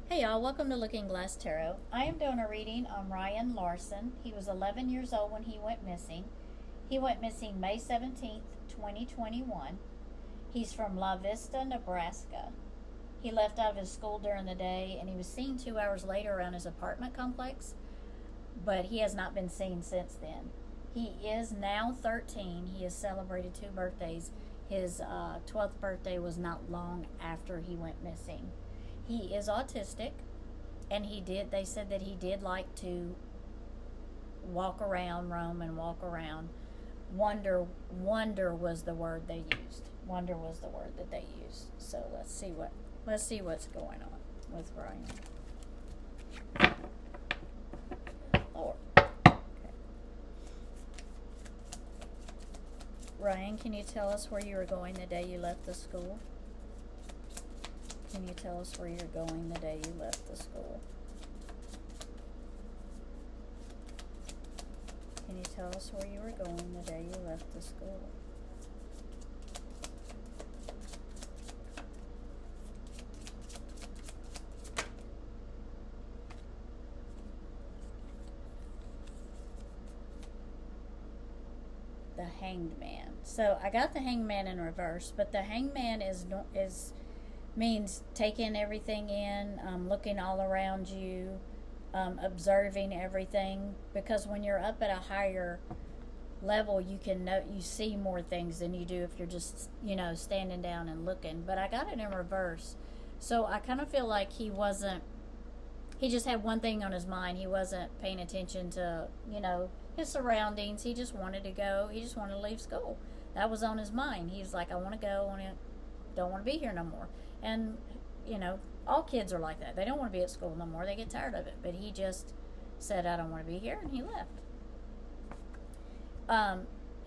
Hey y'all, welcome to Looking Glass Tarot. I am doing a reading on Ryan Larsen. He was 11 years old when he went missing. He went missing May 17th, 2021. He's from VIsta, Nebraska. He left out of his school during the day and he was seen 2 hours later around his apartment complex, but he has not been seen since then. He is now 13. He has celebrated 2 birthdays. His 12th birthday was not long after he went missing. He is autistic, and they said that he did like to walk around, roam and walk around. Wonder was the word they used. Wonder was the word that they used. So let's see what's going on with Ryan. Lord. Okay. Ryan, can you tell us where you were going the day you left the school? Can you tell us where you're going the day you left the school? Can you tell us where you were going the day you left the school? The Hanged Man. So I got the Hanged Man in reverse, but the Hanged Man means taking everything in, looking all around you, observing everything. Because when you're up at a higher level, you see more things than you do if you're just standing down and looking. But I got it in reverse, so I kind of feel like he just had one thing on his mind. He wasn't paying attention to his surroundings. He just wanted to go. He just wanted to leave school. That was on his mind. He was like, I want to go. Don't want to be here no more. And, all kids are like that. They don't want to be at school no more. They get tired of it. But he just said, I don't want to be here, and he left.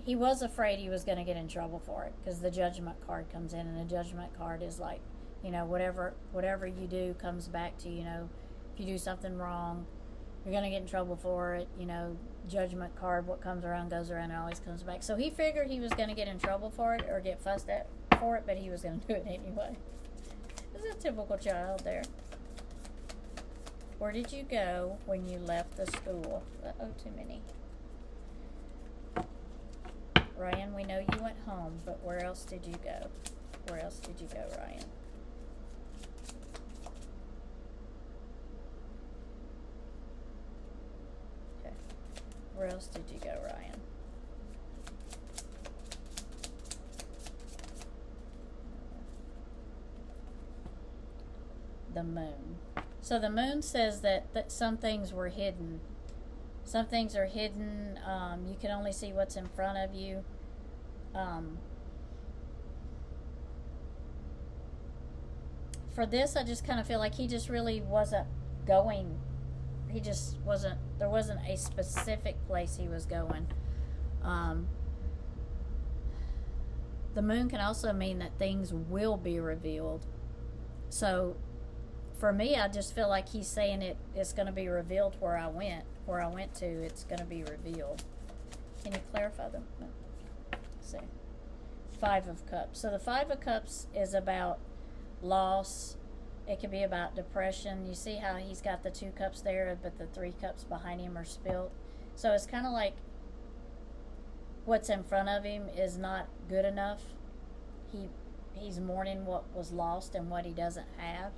He was afraid he was going to get in trouble for it because the judgment card comes in, and the judgment card is like, whatever you do comes back to, if you do something wrong, you're going to get in trouble for it. Judgment card, what comes around goes around, and always comes back. So he figured he was going to get in trouble for it or get fussed at for it, but he was going to do it anyway. This is a typical child there. Where did you go when you left the school? Uh-oh, too many. Ryan, we know you went home, but where else did you go? Where else did you go, Ryan? Okay. Where else did you go, Ryan? The moon. So the moon says that some things were hidden. Some things are hidden. You can only see what's in front of you. For this, I just kind of feel like he just really wasn't going. He just wasn't. There wasn't a specific place he was going. The moon can also mean that things will be revealed. So for me, I just feel like he's saying it's going to be revealed where I went to, it's going to be revealed. Can you clarify them? No. Let's see. 5 of Cups. So the 5 of Cups is about loss. It could be about depression. You see how he's got the 2 cups there, but the 3 cups behind him are spilled. So it's kind of like what's in front of him is not good enough. He's mourning what was lost and what he doesn't have.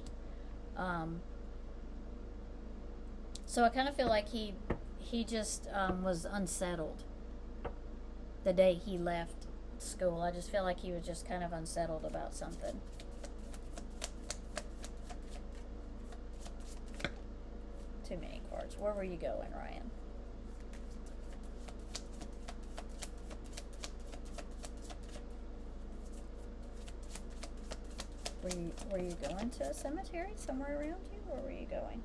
So I kind of feel like he just was unsettled the day he left school. I just feel like he was just kind of unsettled about something. Too many cards. Where were you going, Ryan? Were you going to a cemetery somewhere around you? Where were you going?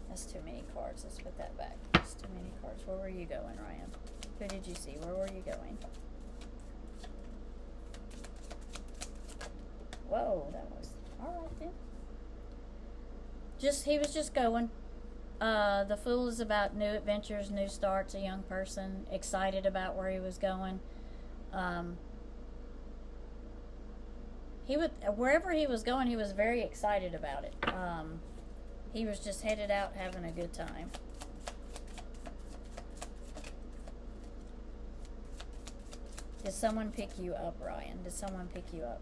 That's too many cards. Let's put that back. That's too many cards. Where were you going, Ryan? Who did you see? Where were you going? Whoa, that was alright then. He was just going. The Fool is about new adventures, new starts, a young person, excited about where he was going. he would, wherever he was going, he was very excited about it. He was just headed out having a good time. Did someone pick you up, Ryan? Did someone pick you up?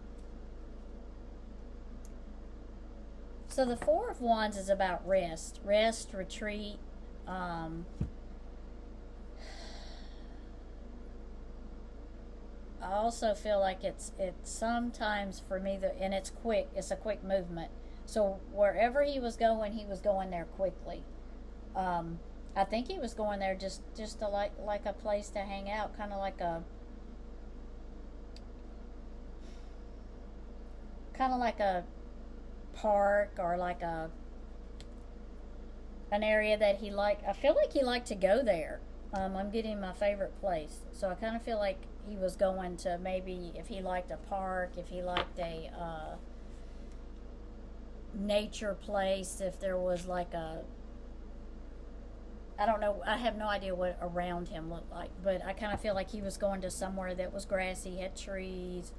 So the Four of Wands is about rest, retreat. I also feel like it's sometimes for me, and it's quick. It's a quick movement. So wherever he was going there quickly. I think he was going there just to like a place to hang out, kind of like a park, or like an area that he liked. I feel like he liked to go there. I'm getting my favorite place, so I kind of feel like he was going to, maybe if he liked a park, if he liked a nature place, if there was like I don't know, I have no idea what around him looked like, but I kind of feel like he was going to somewhere that was grassy, had trees,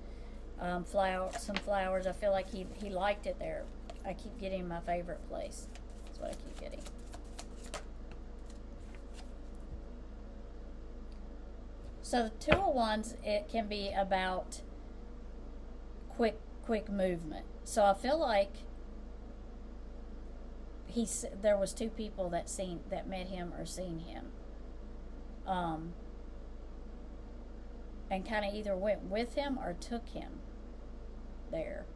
some flowers. I feel like he liked it there. I keep getting my favorite place. That's what I keep getting. So the Two of Wands, it can be about quick movement. So I feel like there was two people that met him or seen him, and kind of either went with him or took him there.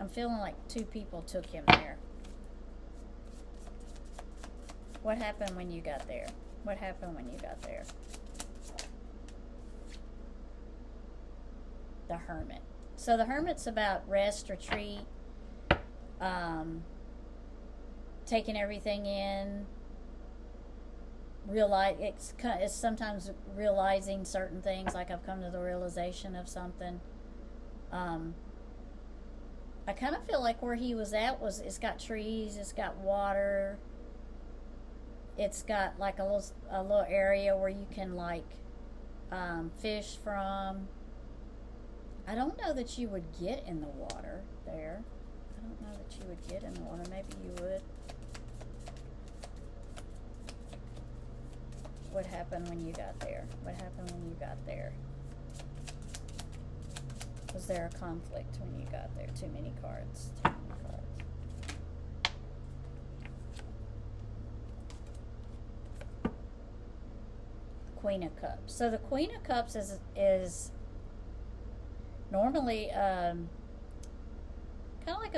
I'm feeling like two people took him there. What happened when you got there? What happened when you got there? The Hermit. So the Hermit's about rest, retreat, taking everything in. It's sometimes realizing certain things, like I've come to the realization of something. I kind of feel like where he was at it's got trees, it's got water, it's got like a little area where you can like fish from. I don't know that you would get in the water there. I don't know that you would get in the water. Maybe you would. What happened when you got there? What happened when you got there? Was there a conflict when you got there? Too many cards. Too many cards. Queen of Cups. So the Queen of Cups is normally kind of like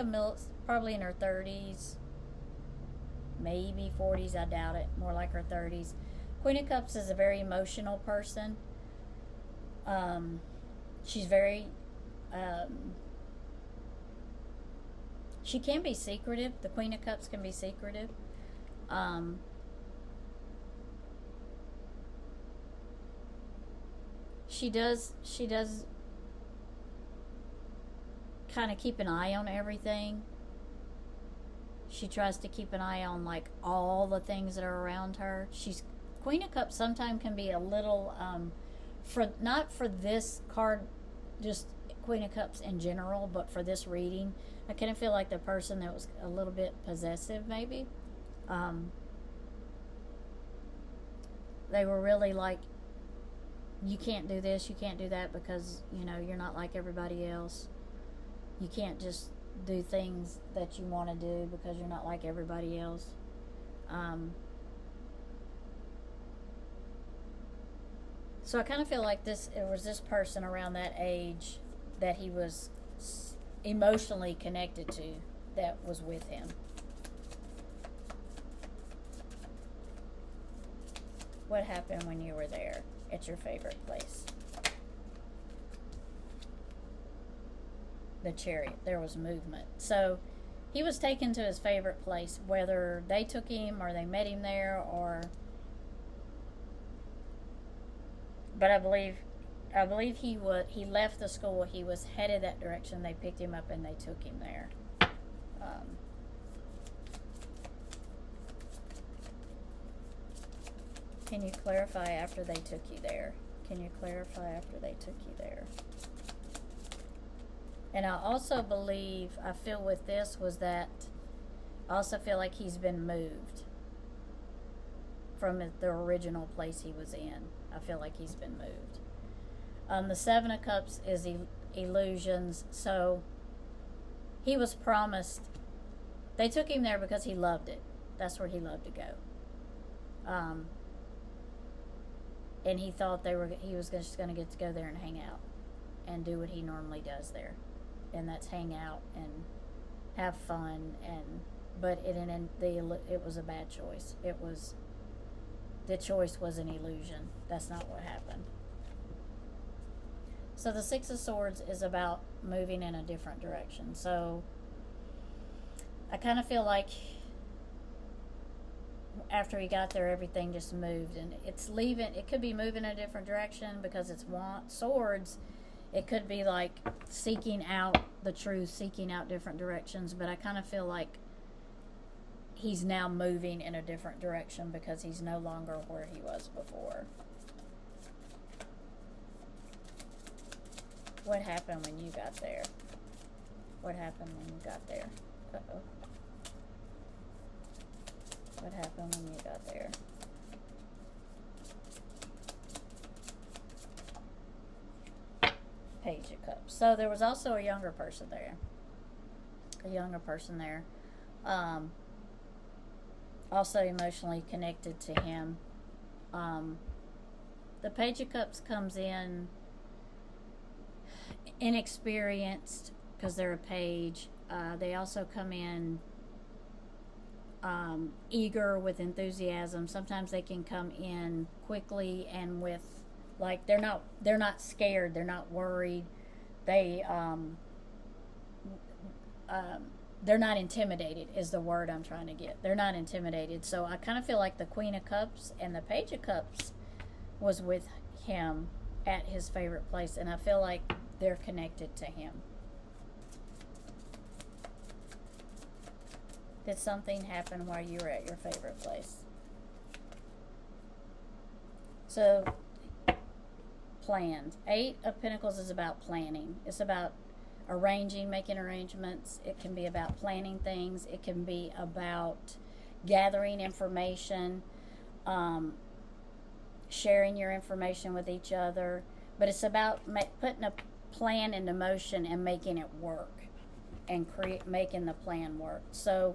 probably in her 30s, maybe 40s. I doubt it. More like her 30s. Queen of Cups is a very emotional person. She's very she can be secretive. The Queen of Cups can be secretive. She does kind of keep an eye on everything. She tries to keep an eye on like all the things that are around her. Queen of Cups sometimes can be a little not for this card, just Queen of Cups in general, but for this reading, I kind of feel like the person that was a little bit possessive, maybe. They were really like, you can't do this, you can't do that, because you're not like everybody else. You can't just do things that you want to do because you're not like everybody else. So I kind of feel like it was this person around that age that he was emotionally connected to that was with him. What happened when you were there at your favorite place? The Chariot. There was movement. So he was taken to his favorite place, whether they took him or they met him there, but I believe he left the school. He was headed that direction. They picked him up and they took him there. Can you clarify after they took you there? Can you clarify after they took you there? And I also believe, I feel with this was that I also feel like he's been moved from the original place he was in. I feel like he's been moved. The Seven of Cups is illusions. So he was promised. They took him there because he loved it. That's where he loved to go. And he thought he was just going to get to go there and hang out and do what he normally does there, and that's hang out and have fun. But it was a bad choice. The choice was an illusion. That's not what happened. So the Six of Swords is about moving in a different direction. So I kind of feel like after he got there, everything just moved, and it's leaving. It could be moving in a different direction because it's swords. It could be like seeking out the truth, seeking out different directions. But I kind of feel like he's now moving in a different direction because he's no longer where he was before. What happened when you got there? What happened when you got there? Uh-oh. What happened when you got there? Page of Cups. So there was also a younger person there. Also emotionally connected to him. The Page of Cups comes in inexperienced because they're a page. They also come in eager, with enthusiasm. Sometimes they can come in quickly and with, like, they're not scared, they're not worried, they're not intimidated is the word I'm trying to get. They're not intimidated. So I kind of feel like the Queen of Cups and the Page of Cups was with him at his favorite place, and I feel like they're connected to him. Did something happen while you were at your favorite place? So, planned. Eight of Pentacles is about planning. It's about arranging, making arrangements. It can be about planning things. It can be about gathering information, sharing your information with each other. But it's about putting a plan into motion and making it work, and making the plan work. So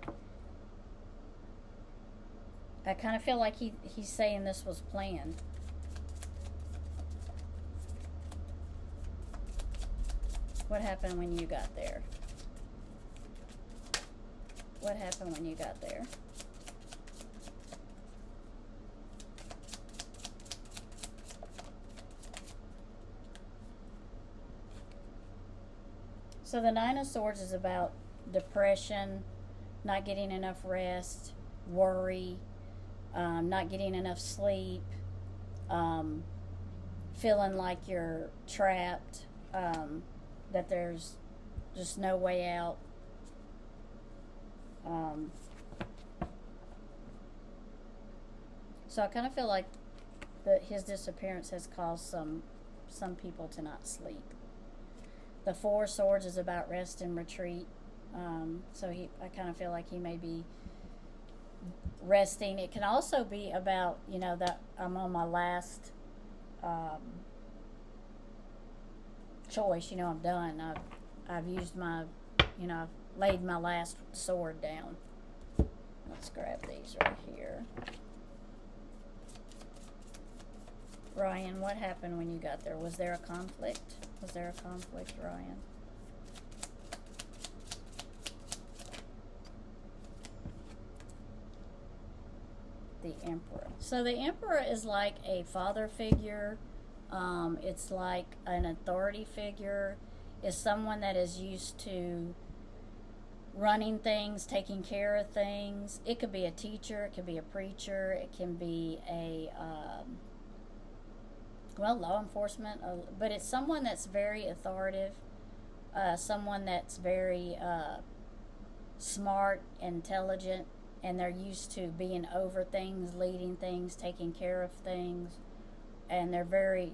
I kind of feel like he's saying this was planned. What happened when you got there? What happened when you got there? So the Nine of Swords is about depression, not getting enough rest, worry, not getting enough sleep, feeling like you're trapped, that there's just no way out. So I kind of feel like his disappearance has caused some people to not sleep. The Four of Swords is about rest and retreat. So I kind of feel like he may be resting. It can also be about, that I'm on my last choice. I'm done. I've used my, I've laid my last sword down. Let's grab these right here. Ryan, what happened when you got there? Was there a conflict? Was there a conflict, Ryan? The Emperor. So the Emperor is like a father figure. It's like an authority figure. It's someone that is used to running things, taking care of things. It could be a teacher. It could be a preacher. It can be a law enforcement, but it's someone that's very authoritative, someone that's very smart, intelligent, and they're used to being over things, leading things, taking care of things, and they're very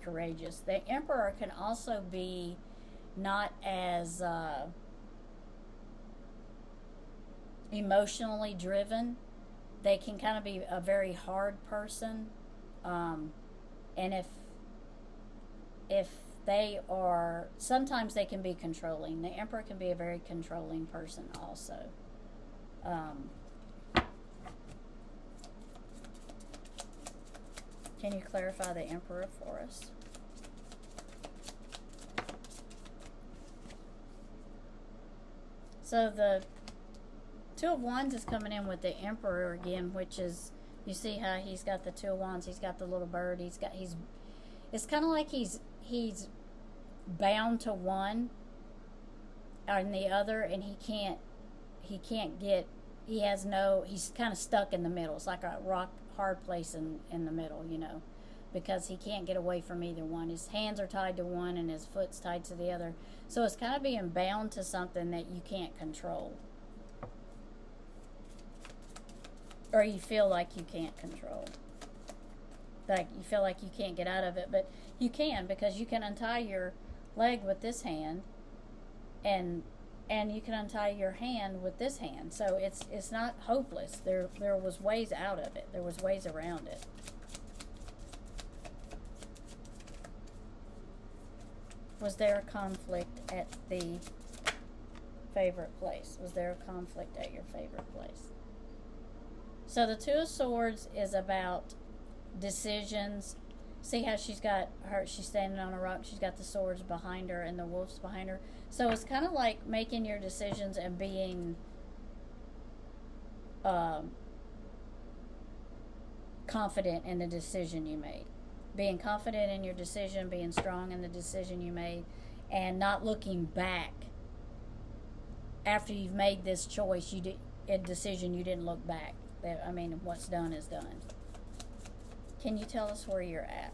courageous. The Emperor can also be not as emotionally driven. They can kind of be a very hard person, and if they are, sometimes they can be controlling. The Emperor can be a very controlling person also. Can you clarify the Emperor for us? So the Two of Wands is coming in with the Emperor again, which is, you see how he's got the Two of Wands, he's got the little bird, it's kind of like he's bound to one and the other, and he's kind of stuck in the middle. It's like a rock hard place in the middle, because he can't get away from either one. His hands are tied to one and his foot's tied to the other. So it's kind of being bound to something that you can't control. Or you feel like you can't control. Like you feel like you can't get out of it, but you can, because you can untie your leg with this hand, and you can untie your hand with this hand. So it's not hopeless. There was ways out of it. There was ways around it. Was there a conflict at the favorite place? Was there a conflict at your favorite place? So the Two of Swords is about decisions. See how she's standing on a rock, she's got the swords behind her and the wolves behind her. So it's kind of like making your decisions and being confident in the decision you made. Being confident in your decision, being strong in the decision you made, and not looking back after you've made this choice. A decision, you didn't look back. What's done is done. Can you tell us where you're at?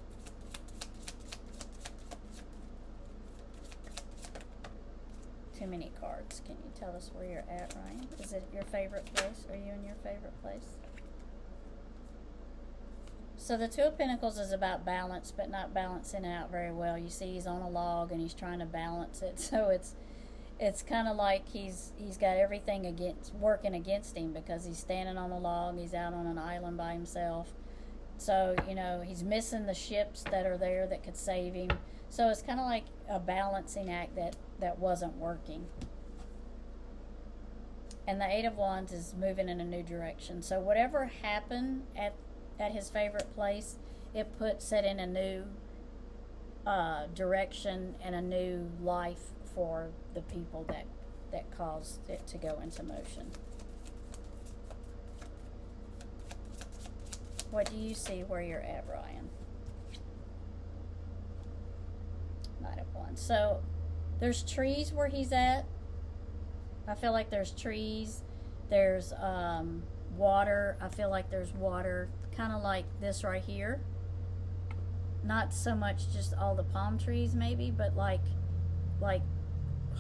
Too many cards. Can you tell us where you're at, Ryan? Is it your favorite place? Are you in your favorite place? So the Two of Pentacles is about balance, but not balancing it out very well. You see he's on a log and he's trying to balance it. So it's kind of like he's got everything working against him, because he's standing on a log, he's out on an island by himself. So, he's missing the ships that are there that could save him. So it's kind of like a balancing act that wasn't working. And the Eight of Wands is moving in a new direction. So whatever happened at his favorite place, it puts it in a new direction and a new life for the people that caused it to go into motion. What do you see where you're at, Ryan? Knight of Wands. So there's trees where he's at. I feel like there's trees. There's water. I feel like there's water, kind of like this right here. Not so much just all the palm trees maybe, but like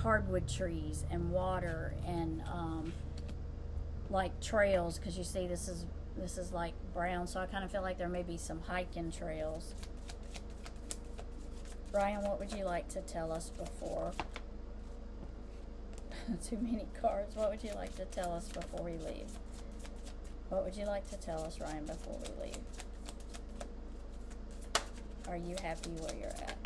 hardwood trees and water and like trails, because you see this is like brown, so I kind of feel like there may be some hiking trails. Ryan, what would you like to tell us before? Too many cards. What would you like to tell us before we leave? What would you like to tell us, Ryan, before we leave? Are you happy where you're at?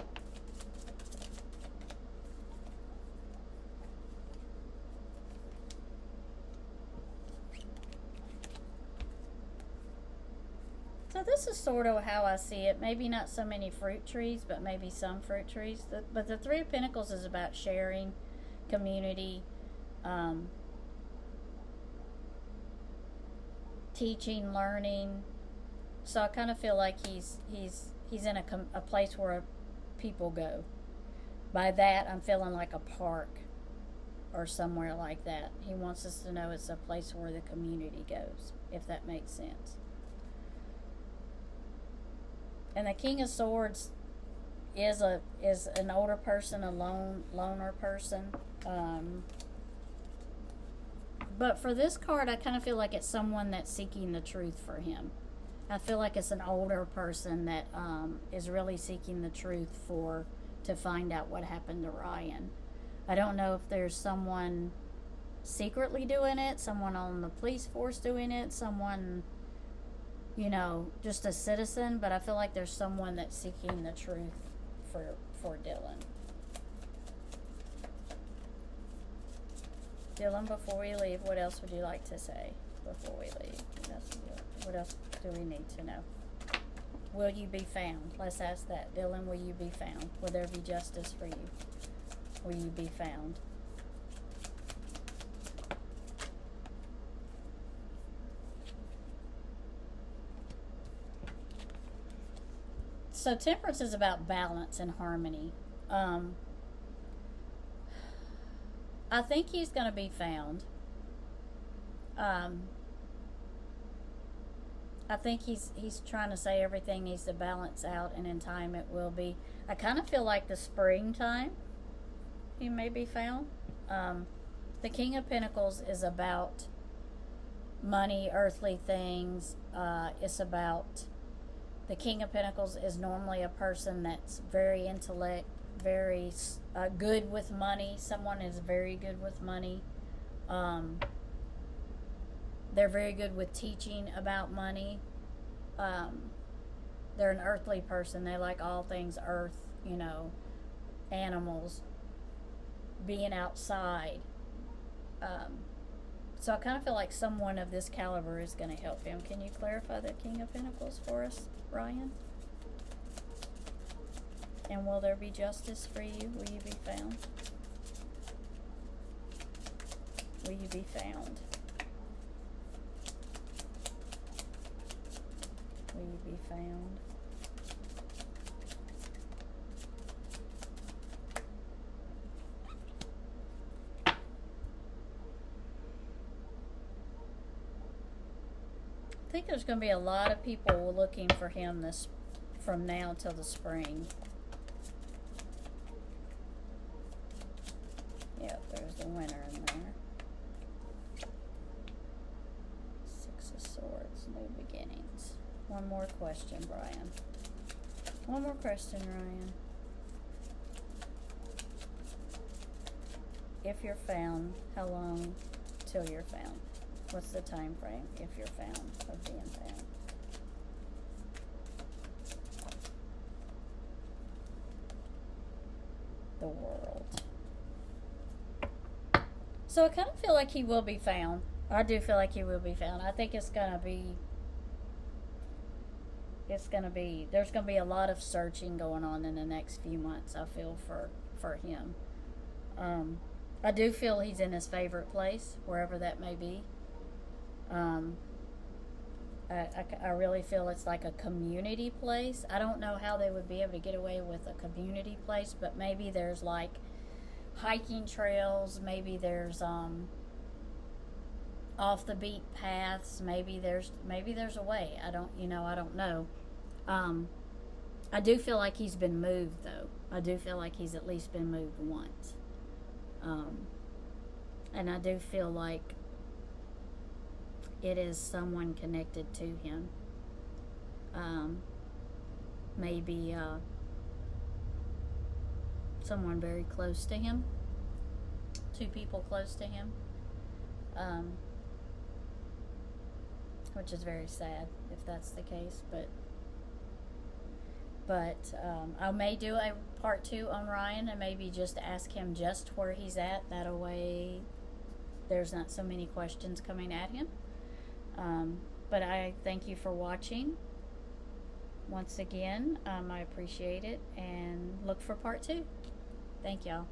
So this is sort of how I see it. Maybe not so many fruit trees, but maybe some fruit trees. But the Three of Pentacles is about sharing, community, teaching, learning. So I kind of feel like he's in a place where people go. By that, I'm feeling like a park or somewhere like that. He wants us to know it's a place where the community goes, if that makes sense. And the King of Swords is an older person, a loner person. But for this card, I kind of feel like it's someone that's seeking the truth for him. I feel like it's an older person that is really seeking the truth to find out what happened to Ryan. I don't know if there's someone secretly doing it, someone on the police force doing it, someone, just a citizen, but I feel like there's someone that's seeking the truth for Dylan. Dylan, before we leave, what else would you like to say before we leave? What else do we need to know? Will you be found? Let's ask that. Dylan, will you be found? Will there be justice for you? Will you be found? So temperance is about balance and harmony. I think he's going to be found. I think he's trying to say everything needs to balance out, and in time it will be. I kind of feel like the springtime he may be found. The King of Pentacles is about money, earthly things. It's about, the King of Pentacles is normally a person that's very intellect, very good with money. Someone is very good with money. They're very good with teaching about money. They're an earthly person. They like all things earth, animals, being outside. So I kind of feel like someone of this caliber is going to help him. Can you clarify the King of Pentacles for us, Ryan? And will there be justice for you? Will you be found? Will you be found? Will you be found? I think there's going to be a lot of people looking for him from now till the spring. Yep, there's the winner in there. Six of Swords, new beginnings. One more question, Brian. One more question, Ryan. If you're found, how long till you're found? What's the time frame if you're found, of being found? The World. So I kind of feel like he will be found. I do feel like he will be found. I think there's going to be a lot of searching going on in the next few months, I feel, for him. I do feel he's in his favorite place, wherever that may be. I really feel it's like a community place. I don't know how they would be able to get away with a community place, but maybe there's like hiking trails, maybe there's off the beat paths, maybe there's a way. I don't know. I do feel like he's been moved, though. I do feel like he's at least been moved once. And I do feel like it is someone connected to him. Maybe someone very close to him. Two people close to him. Which is very sad if that's the case, but I may do a part 2 on Ryan and maybe just ask him just where he's at. That way there's not so many questions coming at him. But I thank you for watching once again. I appreciate it, and look for part 2. Thank y'all.